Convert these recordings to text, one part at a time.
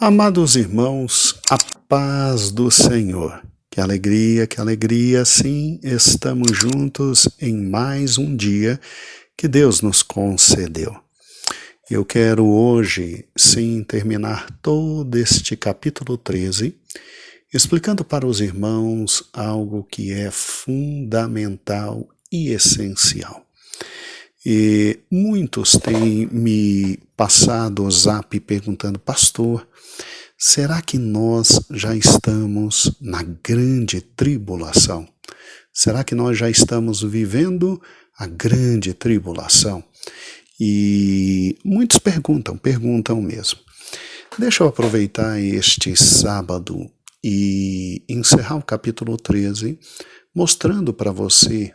Amados irmãos, a paz do Senhor. Que alegria, sim, estamos juntos em mais um dia que Deus nos concedeu. Eu quero hoje, sim, terminar todo este capítulo 13, explicando para os irmãos algo que é fundamental e essencial. E muitos têm me passado o zap perguntando: pastor, será que nós já estamos na grande tribulação? Será que nós já estamos vivendo a grande tribulação? E muitos perguntam mesmo. Deixa eu aproveitar este sábado e encerrar o capítulo 13, mostrando para você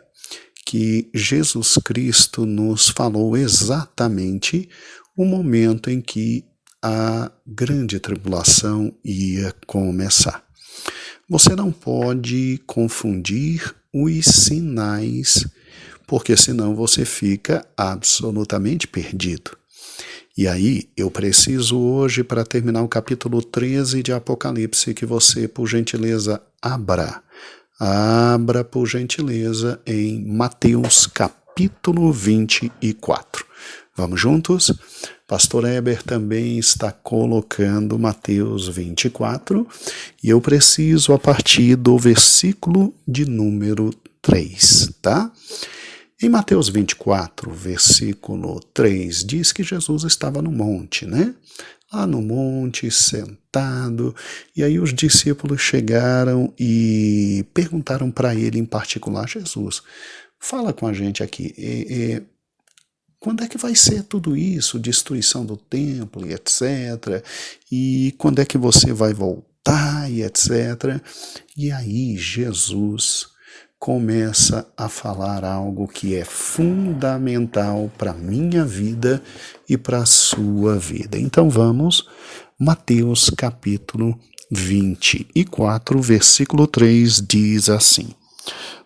que Jesus Cristo nos falou exatamente o momento em que a grande tribulação ia começar. Você não pode confundir os sinais, porque senão você fica absolutamente perdido. E aí, eu preciso hoje, para terminar o capítulo 13 de Apocalipse, que você, por gentileza, abra, por gentileza, em Mateus capítulo 24. Vamos juntos? Pastor Heber também está colocando Mateus 24 e eu preciso a partir do versículo de número 3, tá? Em Mateus 24, versículo 3, diz que Jesus estava no monte, né? Lá no monte, sentado, e aí os discípulos chegaram e perguntaram para ele em particular: Jesus, fala com a gente aqui, quando é que vai ser tudo isso, destruição do templo e etc, e quando é que você vai voltar e etc, e aí Jesus começa a falar algo que é fundamental para a minha vida e para a sua vida. Então vamos, Mateus capítulo 24, versículo 3 diz assim: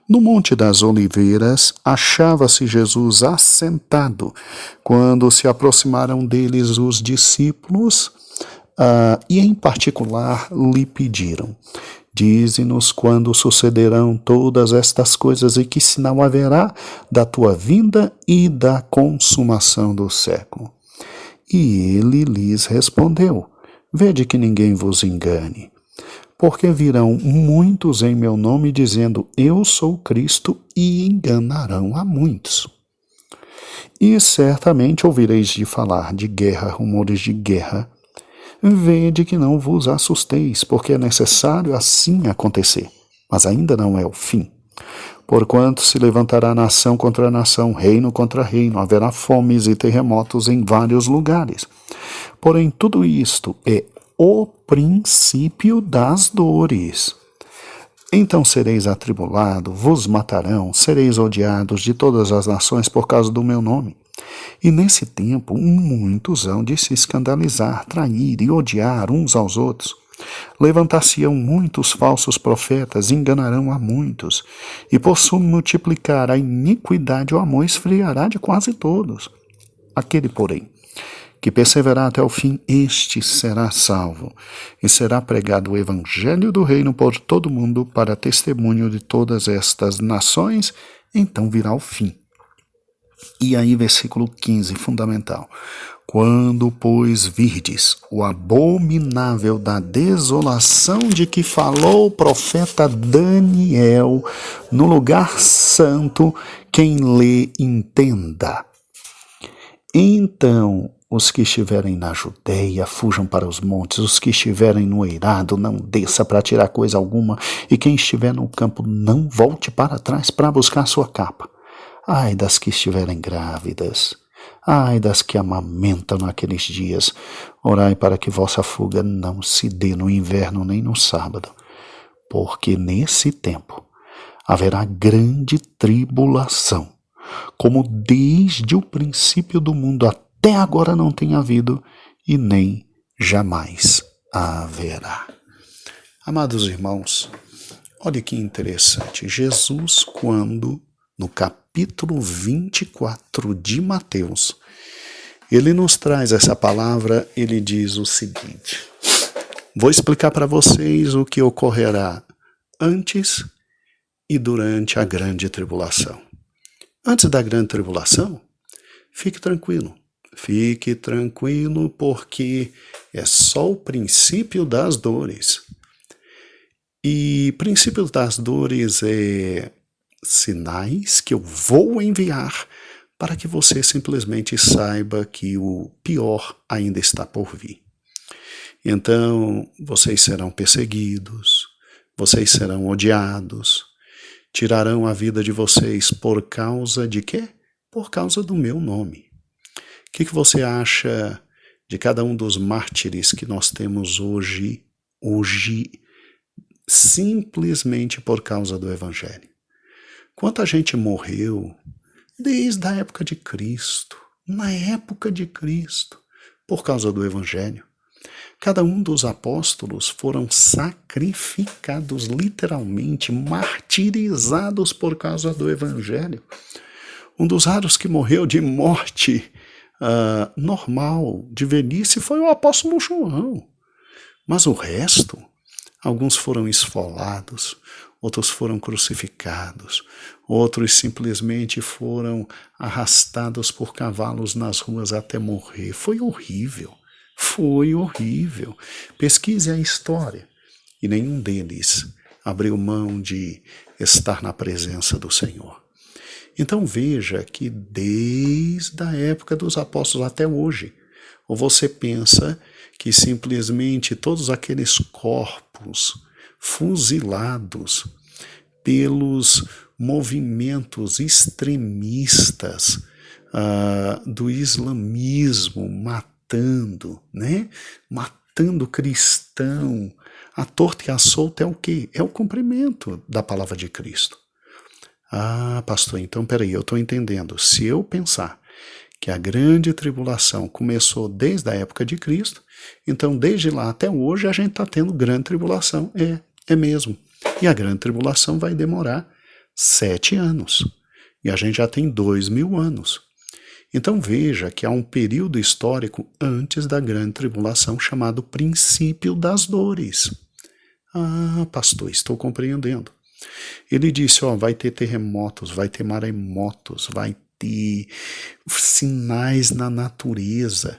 No Monte das Oliveiras achava-se Jesus assentado, quando se aproximaram deles os discípulos e em particular lhe pediram: Dize-nos quando sucederão todas estas coisas e que sinal haverá da tua vinda e da consumação do século. E ele lhes respondeu: Vede que ninguém vos engane, porque virão muitos em meu nome dizendo: Eu sou Cristo, e enganarão a muitos. E certamente ouvireis de falar de guerra, rumores de guerra. Vede que não vos assusteis, porque é necessário assim acontecer, mas ainda não é o fim. Porquanto se levantará nação contra nação, reino contra reino, haverá fomes e terremotos em vários lugares. Porém, tudo isto é o princípio das dores. Então sereis atribulados, vos matarão, sereis odiados de todas as nações por causa do meu nome. E nesse tempo muitos hão de se escandalizar, trair e odiar uns aos outros. Levantar-se-ão muitos falsos profetas, enganarão a muitos. E por se multiplicar a iniquidade, o amor esfriará de quase todos. Aquele, porém, que perseverar até o fim, este será salvo, e será pregado o evangelho do reino por todo o mundo para testemunho de todas estas nações, então virá o fim. E aí, versículo 15, fundamental. Quando, pois, virdes o abominável da desolação de que falou o profeta Daniel no lugar santo, quem lê entenda. Então, os que estiverem na Judeia, fujam para os montes. Os que estiverem no eirado, não desça para tirar coisa alguma. E quem estiver no campo, não volte para trás para buscar sua capa. Ai das que estiverem grávidas, ai das que amamentam naqueles dias. Orai para que vossa fuga não se dê no inverno nem no sábado, porque nesse tempo haverá grande tribulação, como desde o princípio do mundo até agora não tem havido e nem jamais haverá. Amados irmãos, olha que interessante. Jesus, quando no capítulo 24 de Mateus, ele nos traz essa palavra, ele diz o seguinte: Vou explicar para vocês o que ocorrerá antes e durante a grande tribulação. Antes da grande tribulação, fique tranquilo. Fique tranquilo, porque é só o princípio das dores. E princípio das dores é sinais que eu vou enviar para que você simplesmente saiba que o pior ainda está por vir. Então, vocês serão perseguidos, vocês serão odiados, tirarão a vida de vocês por causa de quê? Por causa do meu nome. O que você acha de cada um dos mártires que nós temos hoje, simplesmente por causa do Evangelho? Quanta gente morreu desde a época de Cristo, na época de Cristo, por causa do Evangelho. Cada um dos apóstolos foram sacrificados, literalmente, martirizados por causa do Evangelho. Um dos raros que morreu de morte normal, de velhice, foi o apóstolo João. Mas o resto, alguns foram esfolados, outros foram crucificados, outros simplesmente foram arrastados por cavalos nas ruas até morrer. Foi horrível. Foi horrível. Pesquise a história. E nenhum deles abriu mão de estar na presença do Senhor. Então veja que desde a época dos apóstolos até hoje, ou você pensa que simplesmente todos aqueles corpos fuzilados pelos movimentos extremistas do islamismo, matando cristão, à torta e à solta, é o quê? É o cumprimento da palavra de Cristo. Ah, pastor, então peraí, eu estou entendendo. Se eu pensar que a grande tribulação começou desde a época de Cristo, então desde lá até hoje a gente está tendo grande tribulação. É mesmo. E a grande tribulação vai demorar 7 anos. E a gente já tem 2000 anos. Então veja que há um período histórico antes da grande tribulação chamado princípio das dores. Ah, pastor, estou compreendendo. Ele disse, vai ter terremotos, vai ter maremotos, vai ter sinais na natureza.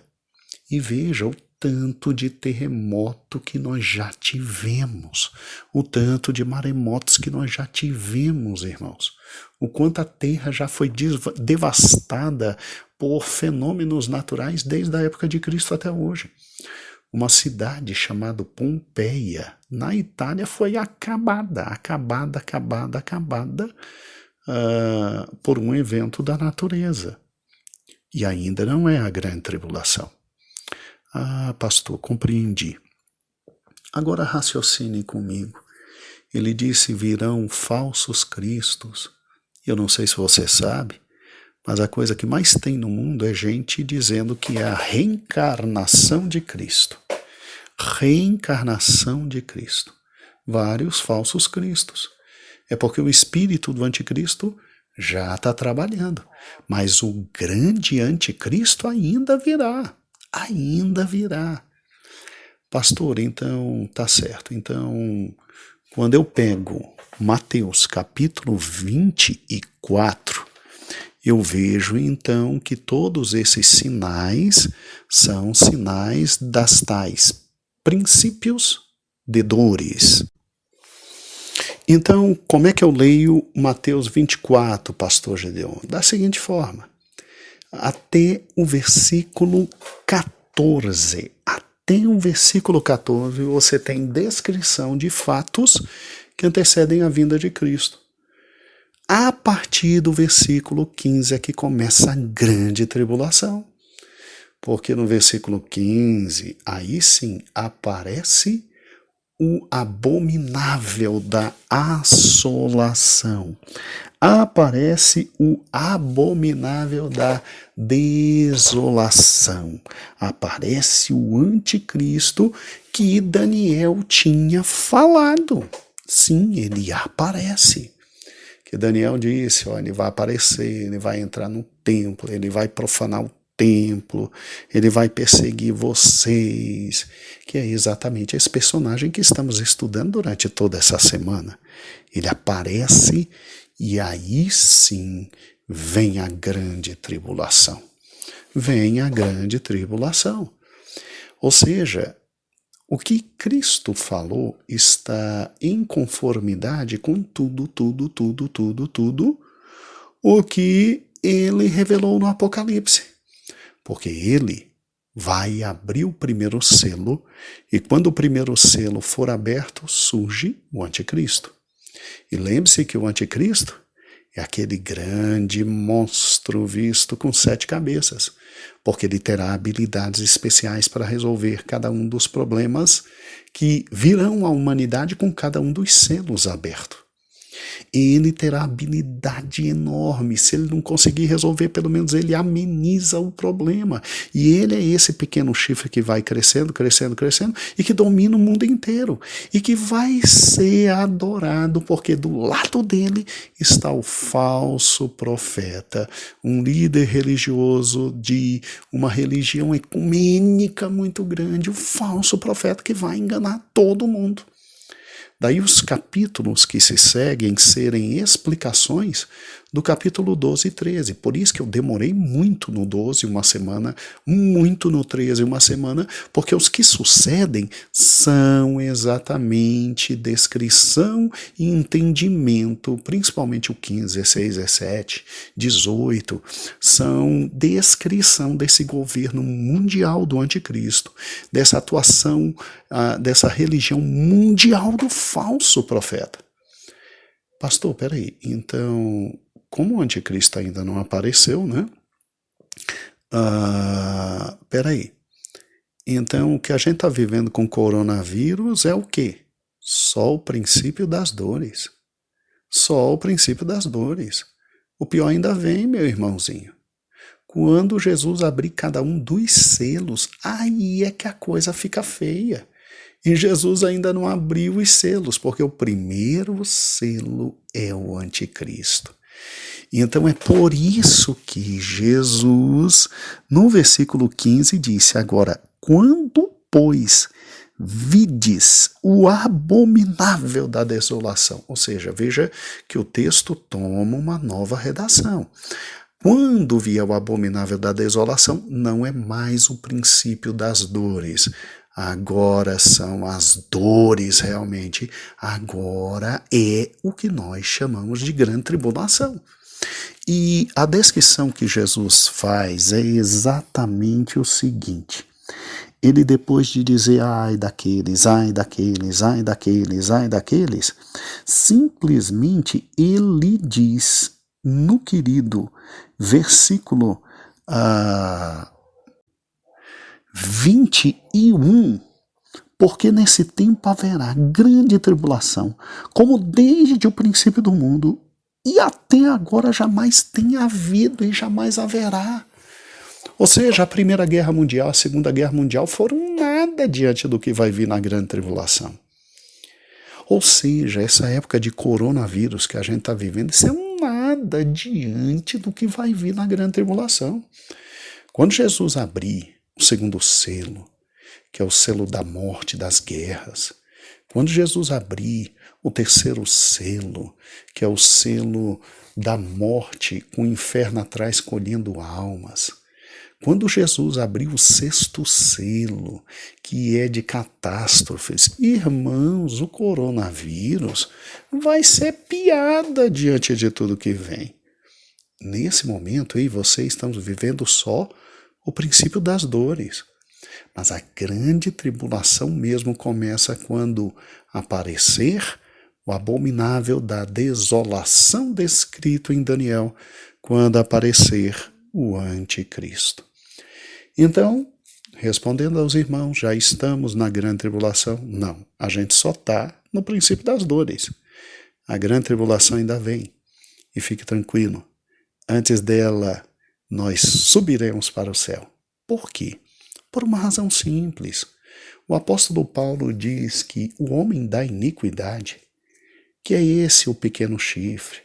E veja o tanto de terremoto que nós já tivemos, o tanto de maremotos que nós já tivemos, irmãos. O quanto a terra já foi devastada por fenômenos naturais desde a época de Cristo até hoje. Uma cidade chamada Pompeia, na Itália, foi acabada por um evento da natureza. E ainda não é a grande tribulação. Ah, pastor, compreendi. Agora raciocine comigo. Ele disse, virão falsos cristos. Eu não sei se você sabe, mas a coisa que mais tem no mundo é gente dizendo que é a reencarnação de Cristo. Reencarnação de Cristo. Vários falsos cristos. É porque o espírito do anticristo já está trabalhando. Mas o grande anticristo ainda virá. Ainda virá. Pastor, então tá certo. Então, quando eu pego Mateus capítulo 24, eu vejo então que todos esses sinais são sinais das tais princípios de dores. Então, como é que eu leio Mateus 24, pastor Gedeon? Da seguinte forma, até o versículo 14. Até o versículo 14 você tem descrição de fatos que antecedem a vinda de Cristo. A partir do versículo 15 é que começa a grande tribulação. Porque no versículo 15, aí sim aparece o abominável da assolação. Aparece o abominável da desolação. Aparece o anticristo que Daniel tinha falado. Sim, ele aparece. Que Daniel disse, ele vai aparecer, ele vai entrar no templo, ele vai profanar o templo, ele vai perseguir vocês, que é exatamente esse personagem que estamos estudando durante toda essa semana. Ele aparece e aí sim vem a grande tribulação. Vem a grande tribulação. Ou seja, o que Cristo falou está em conformidade com tudo o que ele revelou no Apocalipse. Porque ele vai abrir o primeiro selo, e quando o primeiro selo for aberto, surge o anticristo. E lembre-se que o anticristo é aquele grande monstro visto com 7 cabeças, porque ele terá habilidades especiais para resolver cada um dos problemas que virão à humanidade com cada um dos selos abertos. Ele terá habilidade enorme. Se ele não conseguir resolver, pelo menos ele ameniza o problema. E ele é esse pequeno chifre que vai crescendo e que domina o mundo inteiro. E que vai ser adorado, porque do lado dele está o falso profeta, um líder religioso de uma religião ecumênica muito grande, o falso profeta que vai enganar todo mundo. Daí os capítulos que se seguem serem explicações do capítulo 12 e 13. Por isso que eu demorei muito no 12 uma semana, muito no 13 uma semana, porque os que sucedem são exatamente descrição e entendimento, principalmente o 15, 16, 17, 18, são descrição desse governo mundial do anticristo, dessa atuação, dessa religião mundial do falso profeta. Pastor, peraí, então, como o anticristo ainda não apareceu, né? Peraí. Então, o que a gente está vivendo com coronavírus é o quê? Só o princípio das dores. Só o princípio das dores. O pior ainda vem, meu irmãozinho. Quando Jesus abrir cada um dos selos, aí é que a coisa fica feia. E Jesus ainda não abriu os selos, porque o primeiro selo é o anticristo. Então é por isso que Jesus, no versículo 15, disse: agora, quando, pois, vides o abominável da desolação. Ou seja, veja que o texto toma uma nova redação. Quando vier o abominável da desolação, não é mais o princípio das dores. Agora são as dores realmente. Agora é o que nós chamamos de grande tribulação. E a descrição que Jesus faz é exatamente o seguinte. Ele, depois de dizer ai daqueles, ai daqueles, ai daqueles, ai daqueles, simplesmente ele diz no querido versículo 21, porque nesse tempo haverá grande tribulação, como desde o princípio do mundo, e até agora jamais tem havido e jamais haverá. Ou seja, a Primeira Guerra Mundial, a Segunda Guerra Mundial foram nada diante do que vai vir na grande tribulação. Ou seja, essa época de coronavírus que a gente está vivendo, isso é nada diante do que vai vir na grande tribulação. Quando Jesus abrir o segundo selo, que é o selo da morte, das guerras, quando Jesus abrir o terceiro selo, que é o selo da morte, com o inferno atrás colhendo almas, quando Jesus abrir o sexto selo, que é de catástrofes, irmãos, o coronavírus vai ser piada diante de tudo que vem. Nesse momento, eu e você estamos vivendo só o princípio das dores. Mas a grande tribulação mesmo começa quando aparecer o abominável da desolação descrito em Daniel, quando aparecer o anticristo. Então, respondendo aos irmãos, já estamos na grande tribulação? Não, a gente só está no princípio das dores. A grande tribulação ainda vem. E fique tranquilo, antes dela nós subiremos para o céu. Por quê? Por uma razão simples. O apóstolo Paulo diz que o homem da iniquidade, que é esse o pequeno chifre,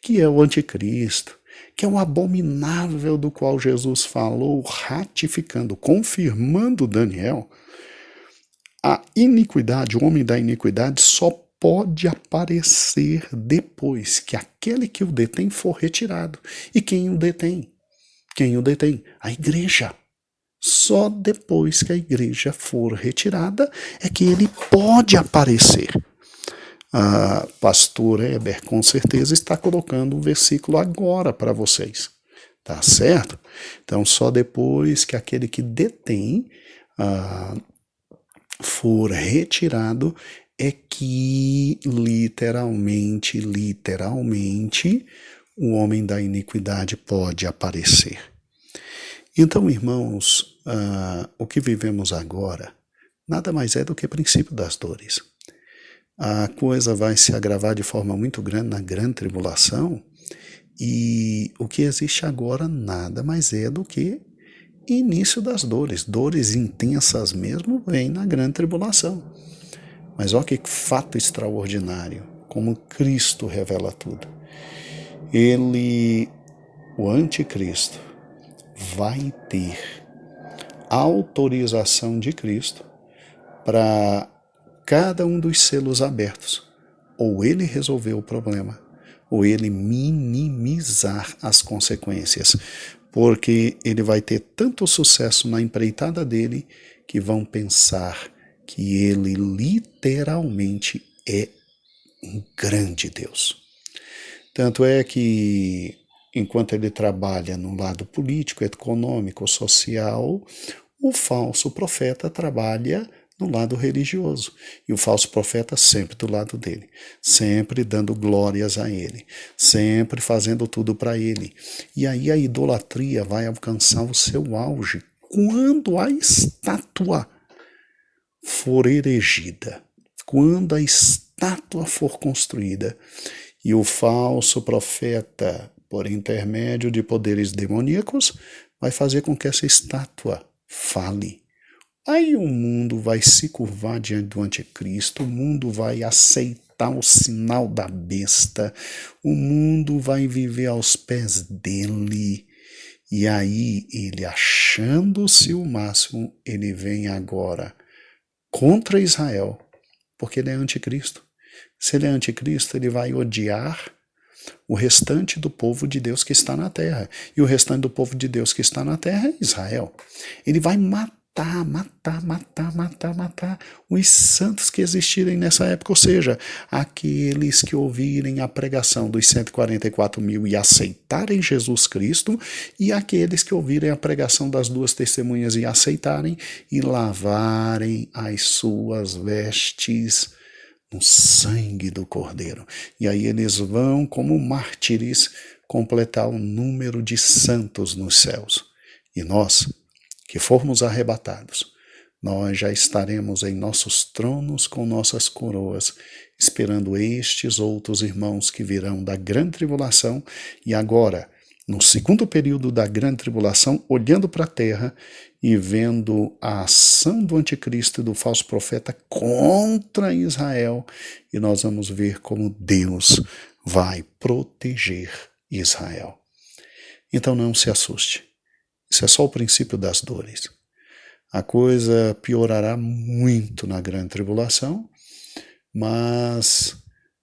que é o anticristo, que é o abominável do qual Jesus falou, ratificando, confirmando Daniel, a iniquidade, o homem da iniquidade, só pode aparecer depois que aquele que o detém for retirado. E quem o detém? Quem o detém? A igreja. Só depois que a igreja for retirada é que ele pode aparecer. Pastor Heber, com certeza, está colocando um versículo agora para vocês. Tá certo? Então, só depois que aquele que detém for retirado é que literalmente, o homem da iniquidade pode aparecer. Então, irmãos, o que vivemos agora nada mais é do que o princípio das dores. A coisa vai se agravar de forma muito grande na grande tribulação, e o que existe agora nada mais é do que início das dores. Dores intensas mesmo vêm na grande tribulação. Mas olha que fato extraordinário, como Cristo revela tudo. Ele, o anticristo, vai ter autorização de Cristo para cada um dos selos abertos, ou ele resolver o problema, ou ele minimizar as consequências, porque ele vai ter tanto sucesso na empreitada dele que vão pensar que ele literalmente é um grande Deus. Tanto é que, enquanto ele trabalha no lado político, econômico, social, o falso profeta trabalha no lado religioso. E o falso profeta sempre do lado dele, sempre dando glórias a ele, sempre fazendo tudo para ele. E aí a idolatria vai alcançar o seu auge quando a estátua for erigida, quando a estátua for construída. E o falso profeta, por intermédio de poderes demoníacos, vai fazer com que essa estátua fale. Aí o mundo vai se curvar diante do anticristo, o mundo vai aceitar o sinal da besta, o mundo vai viver aos pés dele. E aí ele, achando-se o máximo, ele vem agora contra Israel, porque ele é anticristo. Se ele é anticristo, ele vai odiar o restante do povo de Deus que está na terra. E o restante do povo de Deus que está na terra é Israel. Ele vai matar os santos que existirem nessa época, ou seja, aqueles que ouvirem a pregação dos 144 mil e aceitarem Jesus Cristo, e aqueles que ouvirem a pregação das duas testemunhas e aceitarem, e lavarem as suas vestes no sangue do Cordeiro. E aí eles vão, como mártires, completar o número de santos nos céus. E nós, que formos arrebatados, nós já estaremos em nossos tronos com nossas coroas, esperando estes outros irmãos que virão da grande tribulação, e agora, no segundo período da grande tribulação, olhando para a terra e vendo a ação do anticristo e do falso profeta contra Israel, e nós vamos ver como Deus vai proteger Israel. Então não se assuste. Isso é só o princípio das dores. A coisa piorará muito na grande tribulação, mas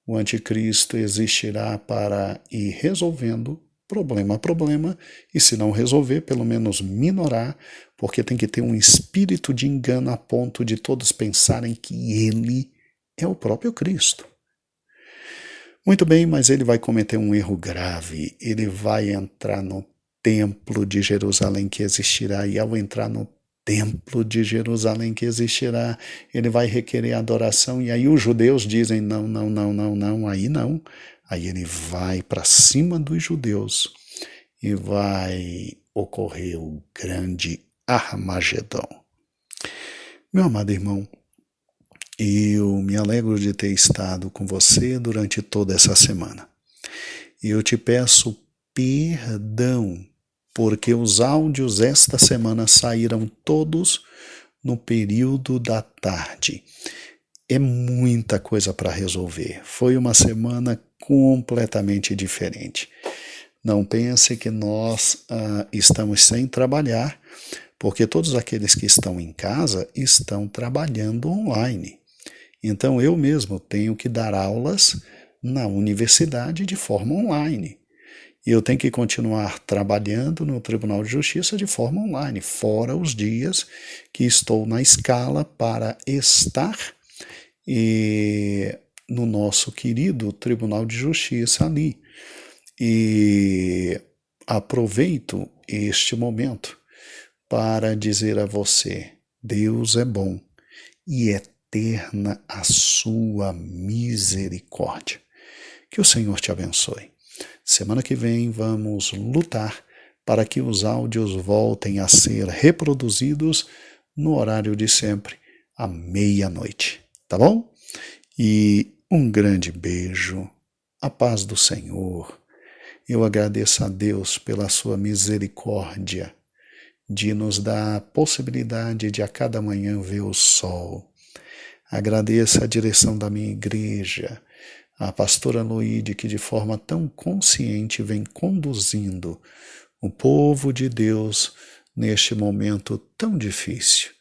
o anticristo existirá para ir resolvendo problema a problema, e se não resolver, pelo menos minorar, porque tem que ter um espírito de engano a ponto de todos pensarem que ele é o próprio Cristo. Muito bem, mas ele vai cometer um erro grave. Ele vai entrar no templo de Jerusalém que existirá, e ao entrar no templo de Jerusalém que existirá, ele vai requerer adoração, e aí os judeus dizem não, aí não. Aí ele vai para cima dos judeus e vai ocorrer o grande Armagedon. Meu amado irmão, eu me alegro de ter estado com você durante toda essa semana. E eu te peço perdão, porque os áudios esta semana saíram todos no período da tarde. É muita coisa para resolver. Foi uma semana completamente diferente. Não pense que nós estamos sem trabalhar, porque todos aqueles que estão em casa estão trabalhando online. Então eu mesmo tenho que dar aulas na universidade de forma online. E eu tenho que continuar trabalhando no Tribunal de Justiça de forma online, fora os dias que estou na escala para estar no nosso querido Tribunal de Justiça ali. E aproveito este momento para dizer a você: Deus é bom e eterna a sua misericórdia. Que o Senhor te abençoe. Semana que vem vamos lutar para que os áudios voltem a ser reproduzidos no horário de sempre, à meia-noite. Tá bom? E um grande beijo, a paz do Senhor. Eu agradeço a Deus pela sua misericórdia de nos dar a possibilidade de a cada manhã ver o sol. Agradeço a direção da minha igreja, a pastora Loide, que de forma tão consciente vem conduzindo o povo de Deus neste momento tão difícil.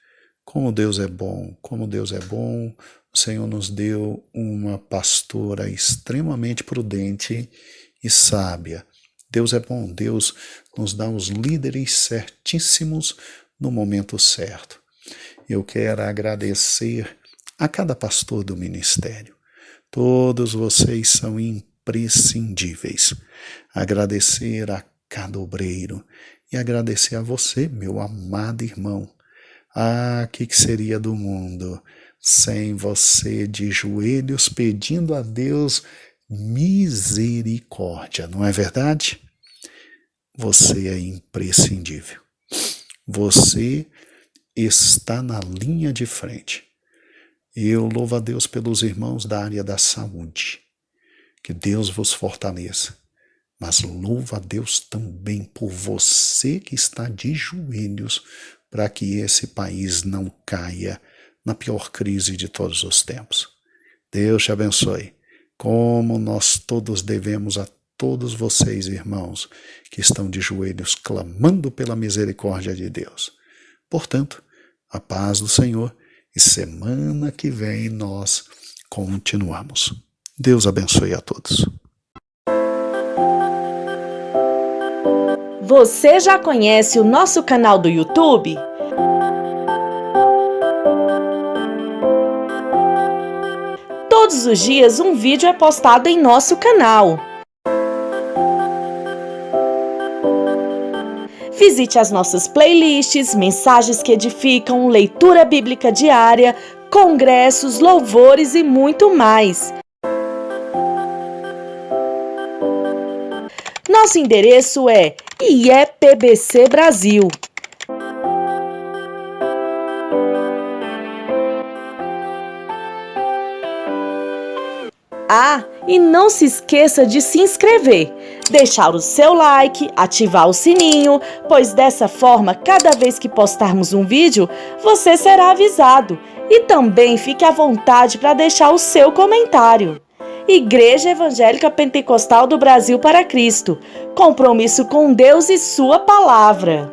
Como Deus é bom, como Deus é bom. O Senhor nos deu uma pastora extremamente prudente e sábia. Deus é bom, Deus nos dá os líderes certíssimos no momento certo. Eu quero agradecer a cada pastor do ministério. Todos vocês são imprescindíveis. Agradecer a cada obreiro e agradecer a você, meu amado irmão. Ah, que seria do mundo sem você de joelhos pedindo a Deus misericórdia, não é verdade? Você é imprescindível. Você está na linha de frente. Eu louvo a Deus pelos irmãos da área da saúde. Que Deus vos fortaleça. Mas louvo a Deus também por você que está de joelhos para que esse país não caia na pior crise de todos os tempos. Deus te abençoe. Como nós todos devemos a todos vocês, irmãos, que estão de joelhos clamando pela misericórdia de Deus. Portanto, a paz do Senhor. E semana que vem nós continuamos. Deus abençoe a todos. Você já conhece o nosso canal do YouTube? Todos os dias um vídeo é postado em nosso canal. Visite as nossas playlists, mensagens que edificam, leitura bíblica diária, congressos, louvores e muito mais. Nosso endereço é IEPBC Brasil. Ah, e não se esqueça de se inscrever, deixar o seu like, ativar o sininho, pois dessa forma, cada vez que postarmos um vídeo, você será avisado. E também fique à vontade para deixar o seu comentário. Igreja Evangélica Pentecostal do Brasil para Cristo. Compromisso com Deus e sua palavra.